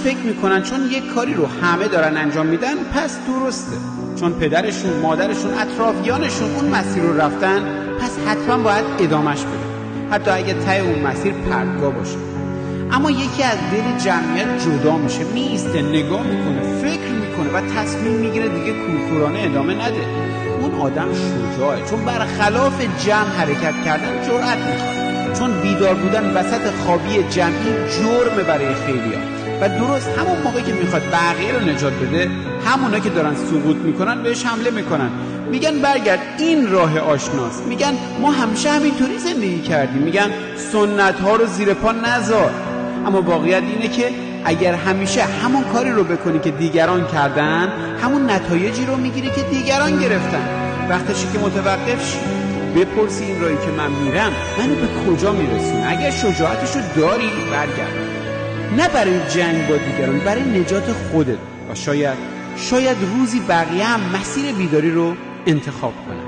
فکر میکنن چون یک کاری رو همه دارن انجام میدن پس درسته، چون پدرشون، مادرشون، اطرافیانشون اون مسیر رو رفتن پس حتما باید ادامش بده، حتی اگه ته اون مسیر پرتگاه باشه. اما یکی از دل جمعیت جدا میشه، میسته، نگاه میکنه، فکر میکنه و تصمیم میگیره دیگه کورکورانه ادامه نده. اون آدم شجاعه، چون برخلاف جمع حرکت کردن جرأت میخواد، چون بیدار بودن وسط خوابی جمعی جرمه برای خیلیا و درست همون موقع که میخواد بقیه رو نجات بده، همونا که دارن سقوط میکنن بهش حمله میکنن، میگن برگرد، این راه آشناست، میگن ما همیشه همینطوری زندگی کردیم، میگن سنت ها رو زیر پا نذار. اما واقعیت اینه که اگر همیشه همون کاری رو بکنی که دیگران کردن، همون نتایجی رو میگیری که دیگران گرفتن. وقتشه که متوقف شی، بپرسی این راهی که من میرم منو به کجا میرسونه. اگر شجاعتشو داری برگرد، نه برای جنگ با دیگران، برای نجات خودت. و شاید روزی بقیه هم مسیر بیداری رو انتخاب کنن.